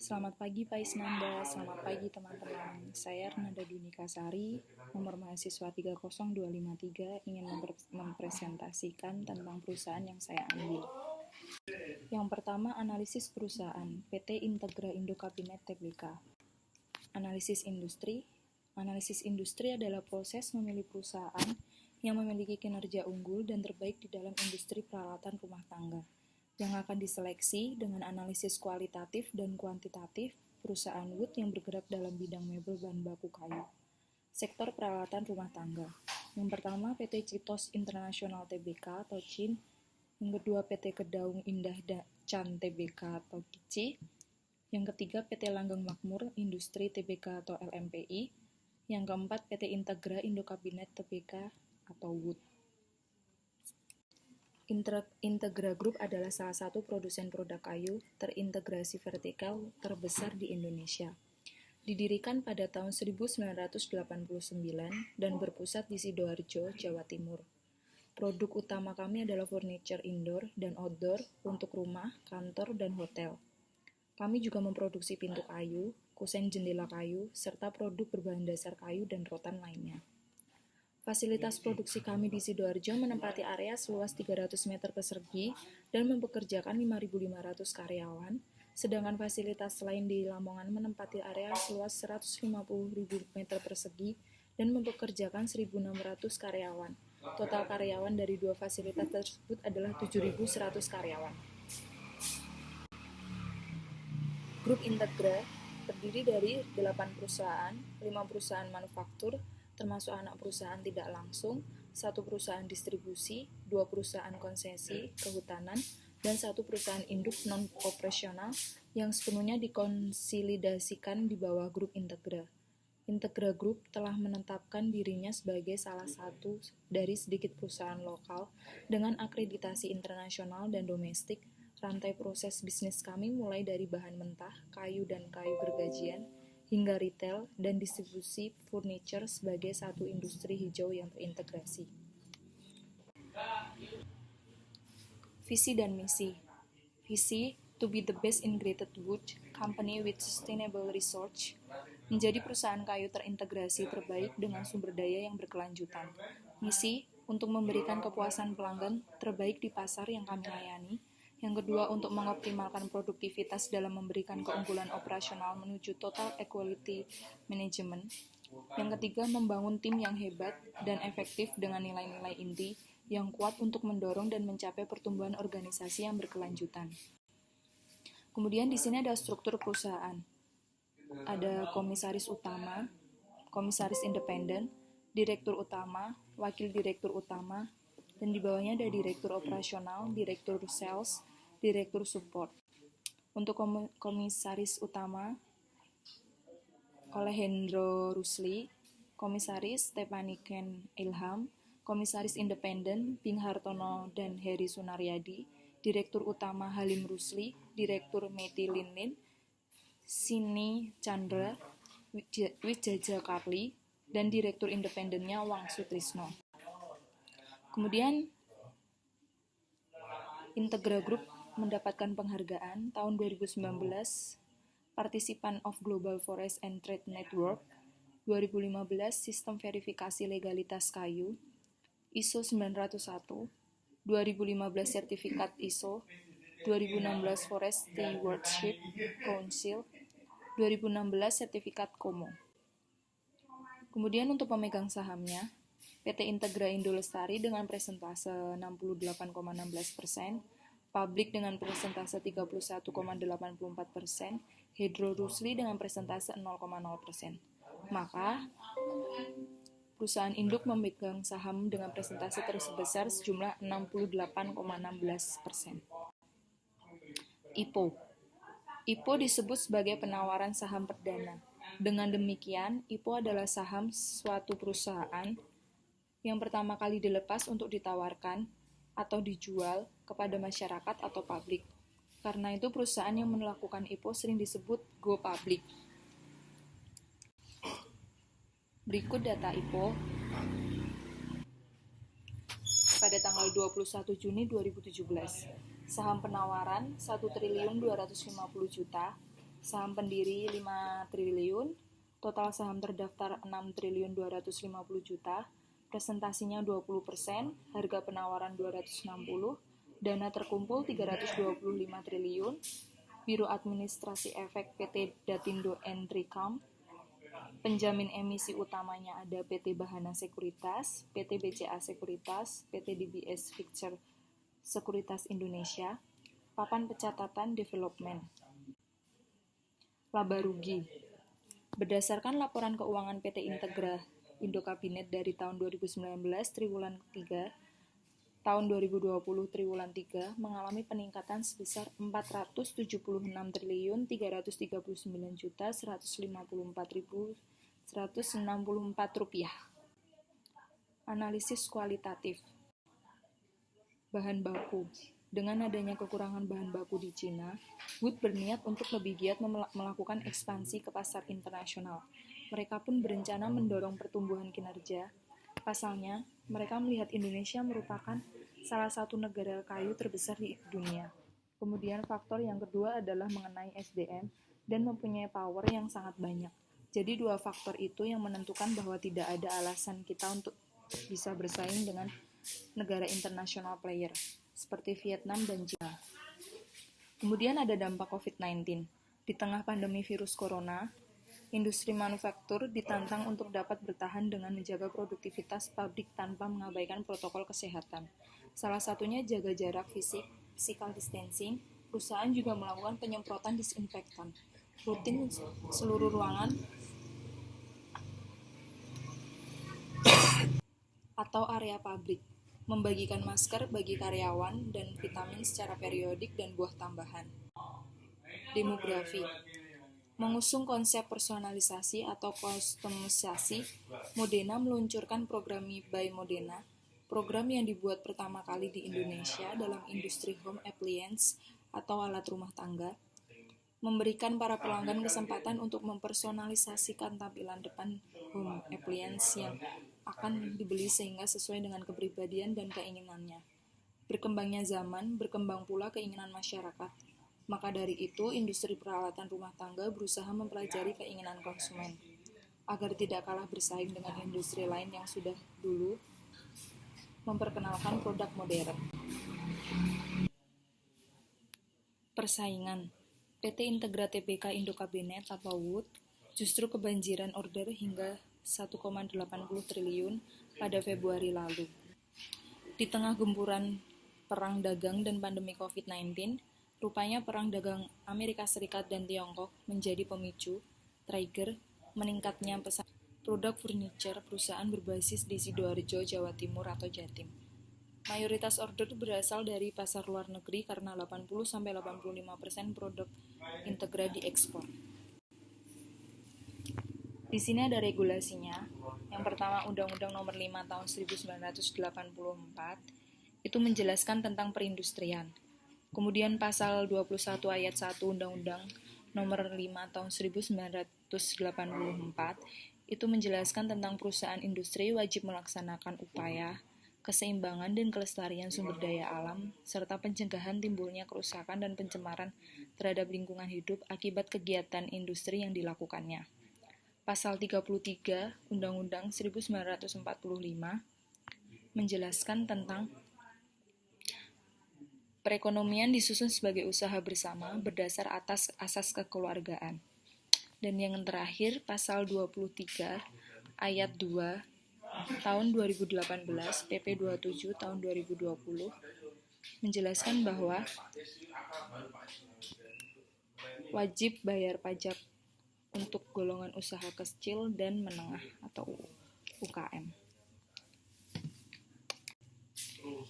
Selamat pagi Pak Isnanda, selamat pagi teman-teman. Saya Ernanda Dunika Sari, nomor mahasiswa 30253, ingin mempresentasikan tentang perusahaan yang saya ambil. Yang pertama, analisis perusahaan, PT Integra Indo Kabinet Tbk. Analisis industri. Analisis industri adalah proses memilih perusahaan yang memiliki kinerja unggul dan terbaik di dalam industri peralatan rumah tangga, yang akan diseleksi dengan analisis kualitatif dan kuantitatif perusahaan wood yang bergerak dalam bidang mebel bahan baku kayu. Sektor peralatan rumah tangga. Yang pertama, PT Citos International Tbk atau CIN. Yang kedua, PT Kedaung Indah Can Tbk atau KICI. Yang ketiga, PT Langgeng Makmur Industri Tbk atau LMPI. Yang keempat, PT Integra Indo Kabinet Tbk atau Wood. Integra Group adalah salah satu produsen produk kayu terintegrasi vertikal terbesar di Indonesia. Didirikan pada tahun 1989 dan berpusat di Sidoarjo, Jawa Timur. Produk utama kami adalah furniture indoor dan outdoor untuk rumah, kantor, dan hotel. Kami juga memproduksi pintu kayu, kusen jendela kayu, serta produk berbahan dasar kayu dan rotan lainnya. Fasilitas produksi kami di Sidoarjo menempati area seluas 300 meter persegi dan mempekerjakan 5.500 karyawan, sedangkan fasilitas lain di Lamongan menempati area seluas 150.000 meter persegi dan mempekerjakan 1.600 karyawan. Total karyawan dari dua fasilitas tersebut adalah 7.100 karyawan. Grup Integra terdiri dari 8 perusahaan, 5 perusahaan manufaktur, termasuk anak perusahaan tidak langsung, 1 perusahaan distribusi, 2 perusahaan konsesi, kehutanan, dan 1 perusahaan induk non-operasional yang sepenuhnya dikonsolidasikan di bawah grup Integra. Integra Group telah menetapkan dirinya sebagai salah satu dari sedikit perusahaan lokal dengan akreditasi internasional dan domestik. Rantai proses bisnis kami mulai dari bahan mentah, kayu dan kayu gergajian, hingga retail dan distribusi furniture sebagai satu industri hijau yang terintegrasi. Visi dan misi. Visi, to be the best integrated wood company with sustainable research, menjadi perusahaan kayu terintegrasi terbaik dengan sumber daya yang berkelanjutan. Misi, untuk memberikan kepuasan pelanggan terbaik di pasar yang kami layani. Yang kedua, untuk mengoptimalkan produktivitas dalam memberikan keunggulan operasional menuju total equality management. Yang ketiga, membangun tim yang hebat dan efektif dengan nilai-nilai inti yang kuat untuk mendorong dan mencapai pertumbuhan organisasi yang berkelanjutan. Kemudian di sini ada struktur perusahaan. Ada komisaris utama, komisaris independen, direktur utama, wakil direktur utama, dan di bawahnya ada direktur operasional, direktur sales, direktur support. Untuk komisaris utama, Alejandro Rusli, komisaris Stepaniken Ilham, komisaris independen Bing Hartono dan Heri Sunaryadi, direktur utama Halim Rusli, direktur Meti Linlin, Sini Chandra, Wijaja Karli, dan direktur independennya Wang Sutrisno. Kemudian Integra Group mendapatkan penghargaan tahun 2019 Participant of Global Forest and Trade Network, 2015 Sistem Verifikasi Legalitas Kayu, ISO 901, 2015 Sertifikat ISO, 2016 Forest Stewardship Council, 2016 Sertifikat KOMO. Kemudian untuk pemegang sahamnya, PT Integra Indo Lestari dengan persentase 68,16%, Publik dengan persentase 31,84%, Hydro Rusli dengan persentase 0,0%. Maka, perusahaan induk memegang saham dengan persentase terbesar sejumlah 68,16%. IPO. IPO disebut sebagai penawaran saham perdana. Dengan demikian, IPO adalah saham suatu perusahaan yang pertama kali dilepas untuk ditawarkan atau dijual kepada masyarakat atau publik. Karena itu perusahaan yang melakukan IPO sering disebut go public. Berikut data IPO pada tanggal 21 Juni 2017. Saham penawaran 1.250.000.000, saham pendiri 5 triliun, total saham terdaftar 6 triliun 250 juta, presentasinya 20%, harga penawaran 260, dana terkumpul 325 triliun, Biro Administrasi Efek PT Datindo Entricam, penjamin emisi utamanya ada PT Bahana Sekuritas, PT BCA Sekuritas, PT DBS Fixer Sekuritas Indonesia, papan pencatatan development. Laba rugi. Berdasarkan laporan keuangan PT Integra Indo Kabinet dari tahun 2019 triwulan 3, tahun 2020 triwulan 3 mengalami peningkatan sebesar 476 triliun 339 juta 154.164 rupiah. Analisis kualitatif. Bahan baku. Dengan adanya kekurangan bahan baku di Cina, Wood berniat untuk lebih giat melakukan ekspansi ke pasar internasional. Mereka pun berencana mendorong pertumbuhan kinerja. Pasalnya, mereka melihat Indonesia merupakan salah satu negara kayu terbesar di dunia. Kemudian faktor yang kedua adalah mengenai SDM dan mempunyai power yang sangat banyak. Jadi dua faktor itu yang menentukan bahwa tidak ada alasan kita untuk bisa bersaing dengan negara internasional player seperti Vietnam dan China. Kemudian ada dampak COVID-19. Di tengah pandemi virus corona, industri manufaktur ditantang untuk dapat bertahan dengan menjaga produktivitas pabrik tanpa mengabaikan protokol kesehatan. Salah satunya jaga jarak fisik, physical distancing. Perusahaan juga melakukan penyemprotan disinfektan rutin seluruh ruangan atau area pabrik, membagikan masker bagi karyawan dan vitamin secara periodik dan buah tambahan. Demografi. Mengusung konsep personalisasi atau kustomisasi, Modena meluncurkan program Me by Modena, program yang dibuat pertama kali di Indonesia dalam industri home appliance atau alat rumah tangga, memberikan para pelanggan kesempatan untuk mempersonalisasikan tampilan depan home appliance yang akan dibeli sehingga sesuai dengan kepribadian dan keinginannya. Berkembangnya zaman, berkembang pula keinginan masyarakat. Maka dari itu, industri peralatan rumah tangga berusaha mempelajari keinginan konsumen, agar tidak kalah bersaing dengan industri lain yang sudah dulu memperkenalkan produk modern. Persaingan. PT Integra Tbk Indo Kabinet atau Wood justru kebanjiran order hingga 1,80 triliun pada Februari lalu. Di tengah gempuran perang dagang dan pandemi COVID-19, rupanya perang dagang Amerika Serikat dan Tiongkok menjadi pemicu, trigger, meningkatnya pesan produk furniture perusahaan berbasis di Sidoarjo, Jawa Timur atau Jatim. Mayoritas order berasal dari pasar luar negeri karena 80-85% produk Integra diekspor. Di sini ada regulasinya. Yang pertama, Undang-Undang Nomor 5 Tahun 1984 itu menjelaskan tentang perindustrian. Kemudian pasal 21 ayat 1 Undang-Undang Nomor 5 Tahun 1984 itu menjelaskan tentang perusahaan industri wajib melaksanakan upaya keseimbangan dan kelestarian sumber daya alam, serta pencegahan timbulnya kerusakan dan pencemaran terhadap lingkungan hidup akibat kegiatan industri yang dilakukannya. Pasal 33 Undang-Undang 1945 menjelaskan tentang perekonomian disusun sebagai usaha bersama berdasar atas asas kekeluargaan. Dan yang terakhir, Pasal 23 Ayat 2 Tahun 2018, PP 27 tahun 2020 menjelaskan bahwa wajib bayar pajak untuk golongan usaha kecil dan menengah atau UKM.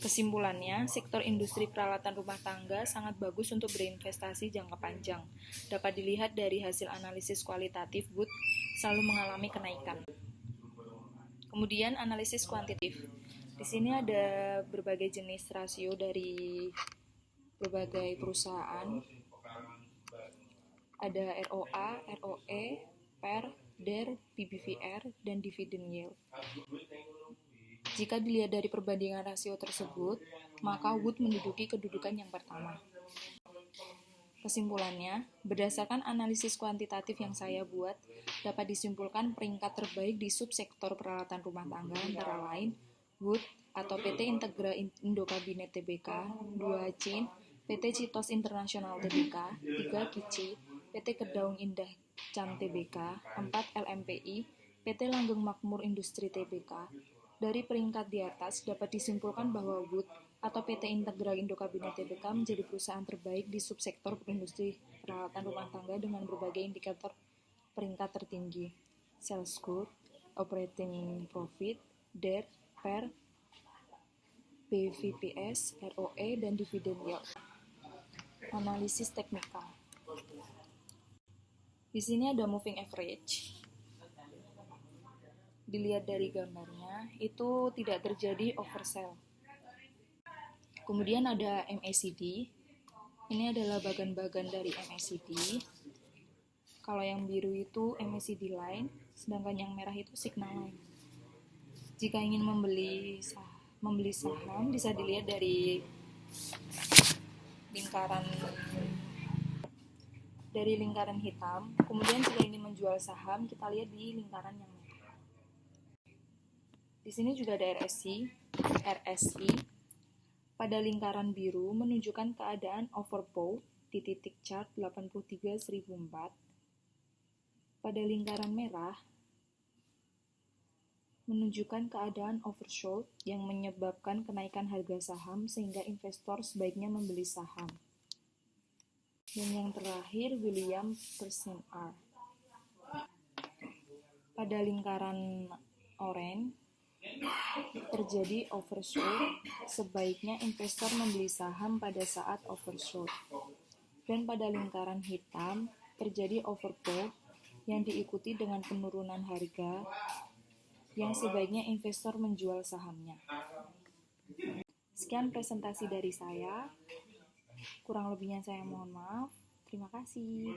Kesimpulannya, sektor industri peralatan rumah tangga sangat bagus untuk berinvestasi jangka panjang. Dapat dilihat dari hasil analisis kualitatif Wood selalu mengalami kenaikan. Kemudian analisis kuantitatif. Di sini ada berbagai jenis rasio dari berbagai perusahaan. Ada ROA, ROE, PER, DER, PBVR, dan dividend yield. Jika dilihat dari perbandingan rasio tersebut, maka Wood menduduki kedudukan yang pertama. Kesimpulannya, berdasarkan analisis kuantitatif yang saya buat, dapat disimpulkan peringkat terbaik di subsektor peralatan rumah tangga antara lain Wood atau PT Integra Indokabinet Tbk, 2 Chin, PT Citos Internasional Tbk, 3 Kici, PT Kedaung Indah Cam Tbk, 4 LMPI, PT Langgeng Makmur Industri Tbk. Dari peringkat di atas dapat disimpulkan bahwa Wood atau PT Integra Indokabinet Tbk menjadi perusahaan terbaik di subsektor industri peralatan rumah tangga dengan berbagai indikator peringkat tertinggi, sales growth, operating profit, DER, PER, BVPS, ROE, dan dividend yield. Analisis teknikal. Di sini ada moving average. Dilihat dari gambarnya, itu tidak terjadi oversell. Kemudian ada MACD. Ini adalah bagan-bagan dari MACD. Kalau yang biru itu MACD line, sedangkan yang merah itu signal line. Jika ingin membeli saham bisa dilihat dari lingkaran hitam. Kemudian jika ingin menjual saham, kita lihat di lingkaran yang merah. Di sini juga ada RSI. Pada lingkaran biru menunjukkan keadaan overbought di titik chart 83.1004. Pada lingkaran merah menunjukkan keadaan oversold yang menyebabkan kenaikan harga saham sehingga investor sebaiknya membeli saham. Dan yang terakhir William Persen R. Pada lingkaran oranye terjadi oversold, sebaiknya investor membeli saham pada saat oversold. Dan pada lingkaran hitam terjadi overbought yang diikuti dengan penurunan harga yang sebaiknya investor menjual sahamnya. Sekian presentasi dari saya. Kurang lebihnya saya mohon maaf. Terima kasih.